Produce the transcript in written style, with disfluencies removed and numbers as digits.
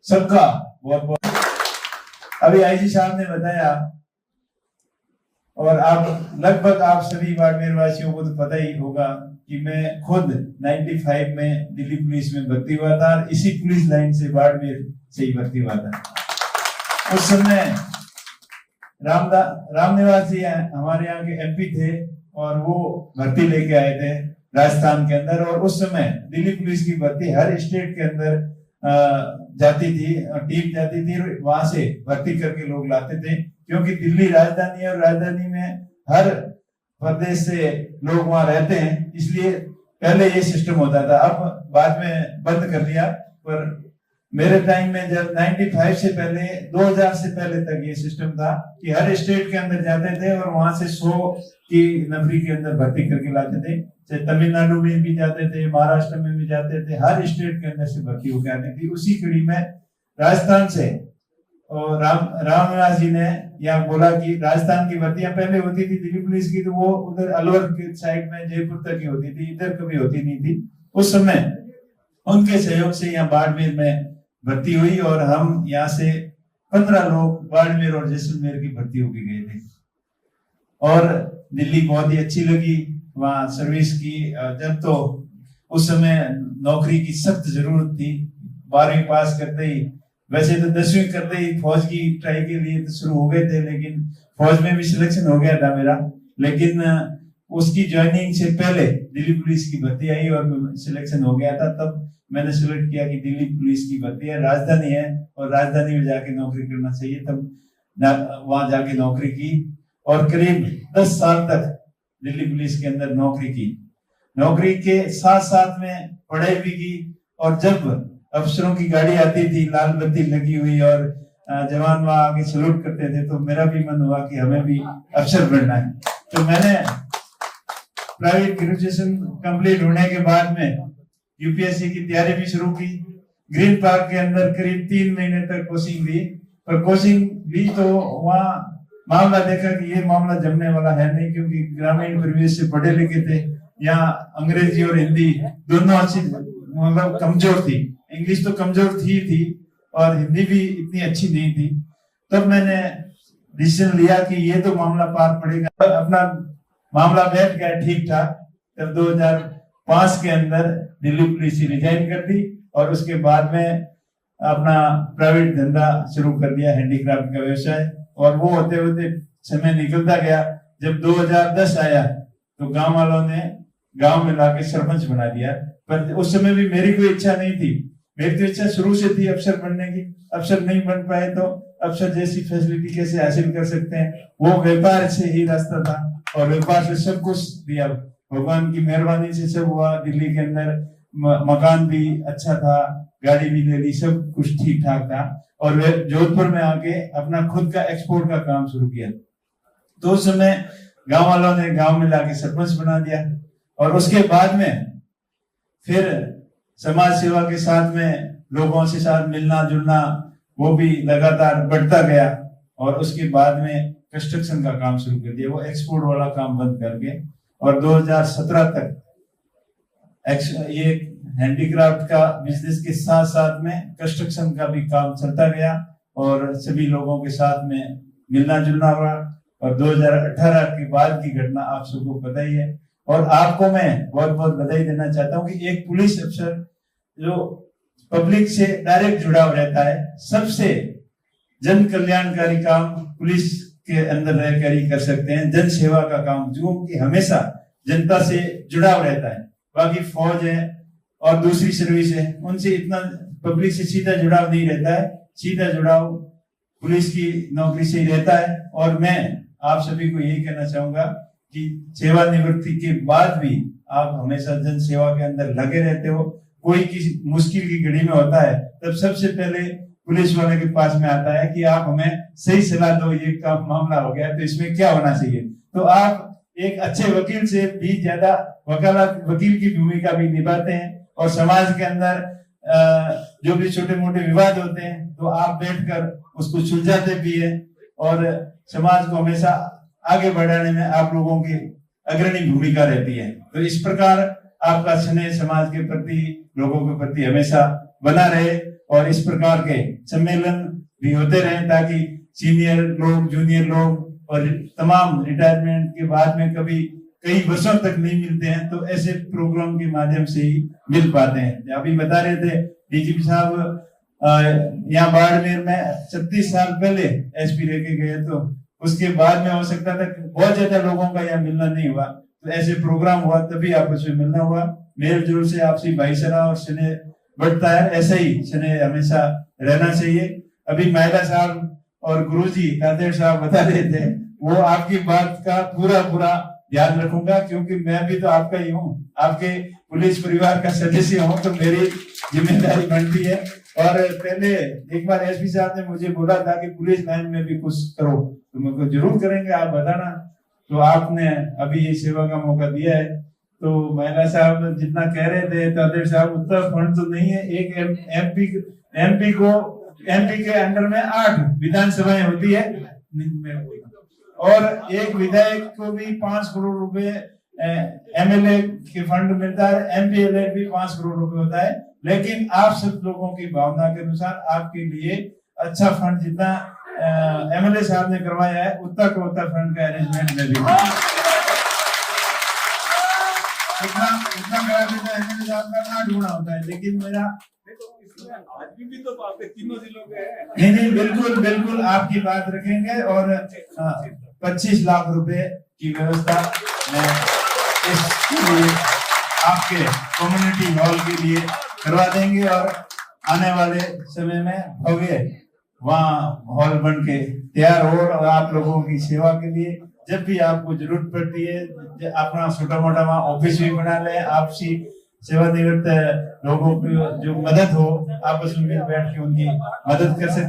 सबका बहुत बहुत। अभी आईजी साहब ने बताया, और आप लगभग आप सभी बाड़मेर वासियों को तो पता ही होगा कि मैं खुद 95 में दिल्ली पुलिस में भर्ती हुआ था और इसी पुलिस लाइन से बाड़मेर से ही भर्ती हुआ था। उस समय रामनिवास जी हमारे यहाँ के एमपी थे और वो भर्ती लेके आए थे राजस्थान के अंदर। और उस समय दिल्ली पुलिस की भर्ती हर स्टेट के अंदर जाती थी, टीम जाती थी, वहां से भर्ती करके लोग लाते थे, क्योंकि दिल्ली राजधानी है और राजधानी में हर प्रदेश से लोग वहां रहते हैं, इसलिए पहले ये सिस्टम होता था। अब बाद में बंद कर दिया, पर मेरे टाइम में जब 95 से पहले 2000 से पहले तक ये सिस्टम था कि हर स्टेट के अंदर जाते थे और वहां से 100 की नफरी के अंदर भर्ती करके लाते थे। चाहे तमिलनाडु में भी जाते थे, महाराष्ट्र में भी जाते थे, हर स्टेट के अंदर से भर्ती होकर आती थी। उसी कड़ी में राजस्थान से और रामनिवास जी ने यहाँ बोला कि राजस्थान की भर्तियां पहले होती थी दिल्ली पुलिस की, तो वो उधर अलवर के साइड में जयपुर तक की होती थी, इधर कभी होती नहीं थी। उस समय उनके सहयोग से यहाँ बाड़मेर में भर्ती हुई और हम यहाँ से 15 लोग बाड़मेर और जैसलमेर की भर्ती होके गए थे। और दिल्ली बहुत ही अच्छी लगी, वहाँ सर्विस की। जब तो उस समय नौकरी की सख्त जरूरत थी, 12वीं पास करते ही, वैसे तो 10वीं करते ही फौज की ट्राई के लिए तो शुरू हो गए थे, लेकिन फौज में भी सिलेक्शन हो गया था मेरा। लेकिन उसकी ज्वाइनिंग से पहले दिल्ली पुलिस की भर्ती आई और सिलेक्शन हो गया था। तब मैंने सिलेक्ट किया कि दिल्ली पुलिस की भर्ती है, राजधानी है और राजधानी में जाके नौकरी करना चाहिए। तब वहां जाके नौकरी की और करीब 10 साल तक दिल्ली पुलिस के अंदर नौकरी की। नौकरी के साथ साथ में पढ़ाई भी की, और जब अफसरों की गाड़ी आती थी लाल बत्ती लगी हुई और जवान वहां आके सैल्यूट करते थे, तो मेरा भी मन हुआ कि हमें भी अफसर बनना है। तो मैंने प्राइवेट ग्रेजुएशन कंप्लीट होने के बाद में यूपीएससी की तैयारी भी शुरू की। ग्रीन पार्क के अंदर करीब 3 महीने तक कोचिंग ली, पर कोचिंग ली तो वहाँ मामला देखा कि ये मामला जमने वाला है नहीं, क्योंकि ग्रामीण परिवेश से पढ़े लिखे थे। यहाँ अंग्रेजी और हिंदी दोनों अच्छी मतलब कमजोर थी, इंग्लिश तो कमजोर थी और हिंदी भी इतनी अच्छी नहीं थी। तब मैंने डिसीजन लिया कि ये तो मामला पार पड़ेगा, अपना मामला बैठ गया ठीक ठाक। तब 2005 के अंदर दिल्ली पुलिस से रिजाइन कर दी और उसके बाद में अपना प्राइवेट धंधा शुरू कर दिया, हैंडीक्राफ्ट का व्यवसाय। और वो होते होते समय निकलता गया। जब 2010 आया तो गांव वालों ने गांव में लाके सरपंच बना दिया, पर उस समय भी मेरी कोई इच्छा नहीं थी। मेरी तो इच्छा शुरू से थी अफसर बनने की। अफसर नहीं बन पाए तो अफसर जैसी फैसिलिटी कैसे हासिल कर सकते हैं, वो व्यापार से ही रास्ता था और व्यापार से सब कुछ दिया। भगवान की मेहरबानी से सब हुआ। दिल्ली के अंदर मकान भी अच्छा था, गाड़ी भी ले ली, सब कुछ ठीक ठाक था। और वे जोधपुर में आके अपना खुद का एक्सपोर्ट का काम शुरू किया। तो उस समय गांव वालों ने गांव में लाके सरपंच बना दिया और उसके बाद में फिर समाज सेवा के साथ में लोगों से साथ मिलना जुलना वो भी लगातार बढ़ता गया। और उसके बाद में कंस्ट्रक्शन का काम शुरू कर दिया, वो एक्सपोर्ट वाला काम बंद करके। और 2017 तक ये हैंडीक्राफ्ट का बिजनेस के साथ साथ में कंस्ट्रक्शन का भी काम चलता गया और सभी लोगों के साथ में मिलना जुलना हुआ। और 2018 के बाद की घटना आप सबको पता ही है। और आपको मैं बहुत बहुत बधाई देना चाहता हूँ कि एक पुलिस अफसर जो पब्लिक से डायरेक्ट जुड़ाव रहता है, सबसे जन कल्याणकारी काम पुलिस के अंदर रहकर ही कर सकते हैं। जन सेवा का काम जो कि हमेशा जनता से जुड़ाव रहता है। बाकी फौज है और दूसरी सर्विस है, उनसे इतना पब्लिक से सीधा जुड़ाव नहीं रहता है। सीधा जुड़ाव पुलिस की नौकरी से ही रहता है। और मैं आप सभी को यही कहना चाहूंगा कि सेवानिवृत्ति के बाद भी आप हमेशा जन सेवा के अंदर लगे रहते हो। कोई किसी मुश्किल की घड़ी में होता है तब सबसे पहले पुलिस वाले के पास में आता है कि आप हमें सही सलाह दो, ये काम मामला हो गया तो इसमें क्या होना चाहिए। तो आप एक अच्छे वकील से भी ज्यादा वकील की भूमिका भी निभाते हैं। और समाज के अंदर जो भी छोटे मोटे विवाद होते हैं तो आप बैठकर उसको सुलझाते भी है और समाज को हमेशा आगे बढ़ाने में आप लोगों की अग्रणी भूमिका रहती है। तो इस प्रकार आपका स्नेह समाज के प्रति, लोगों के प्रति हमेशा बना रहे। और इस प्रकार के सम्मेलन भी होते रहे, ताकि सीनियर लोग, जूनियर लोग और तमाम रिटायरमेंट के बाद में कभी कई वर्षों तक नहीं मिलते हैं, तो ऐसे प्रोग्राम के माध्यम से ही मिल पाते हैं। अभी बता रहे थे डीजीपी साहब, यहाँ बाड़मेर में 36 साल पहले एसपी रह के गए, तो उसके बाद में हो सकता था बहुत ज्यादा लोगों का यहाँ मिलना नहीं हुआ, तो ऐसे प्रोग्राम हुआ तभी आपस में मिलना हुआ। मेल जोल से आपसी भाईचारा और स्नेह बढ़ता है, ऐसा ही स्नेह हमेशा रहना चाहिए। अभी महिला साहब और गुरुजी कादेर साहब बता रहे थे, वो आपकी बात का पूरा ध्यान रखूंगा, क्योंकि मैं भी तो आपका ही हूँ, आपके पुलिस परिवार का सदस्य हूँ, तो मेरी जिम्मेदारी बनती है। और पहले एक बार एसपी साहब ने मुझे बोला था कि पुलिस लाइन में भी कुछ करो, तो मैं जरूर करेंगे, आप बताना। तो आपने अभी ये सेवा का मौका दिया है। तो महिला साहब जितना कह रहे थे कादेर साहब, उतना फंड तो नहीं है। एक एमपी के अंडर में 8 विधानसभाएं होती है, और एक विधायक को भी 5 करोड़ रुपए एमएलए के फंड मिलता है, एमपी एलए भी 5 करोड़ रुपए होता है। लेकिन आप सब लोगों की भावना के अनुसार आपके लिए अच्छा फंड, जितना एमएलए साहब ने करवाया है, उतना को उतना फंड का अरेंजमेंट में भी उतना करा देता है। एमएलए साहब का 8 गुना होता है, लेकिन मेरा आज भी तो आपके तीनों जिलों के नहीं, बिल्कुल आपकी बात रखेंगे, और 25 लाख रुपए की व्यवस्था मैं इसके लिए आपके कम्युनिटी हॉल के लिए करवा देंगे, और आने वाले समय में भव्य वहाँ हॉल बन के तैयार हो, और आप लोगों की सेवा के लिए जब भी आपको जरूरत पड़ती है, अपना छोटा मोटा वहाँ ऑफिस भी बना ले, आपसी सेवानिवृत्त लोगों की जो मदद हो, आपस में बैठ के उनकी मदद कर सकते।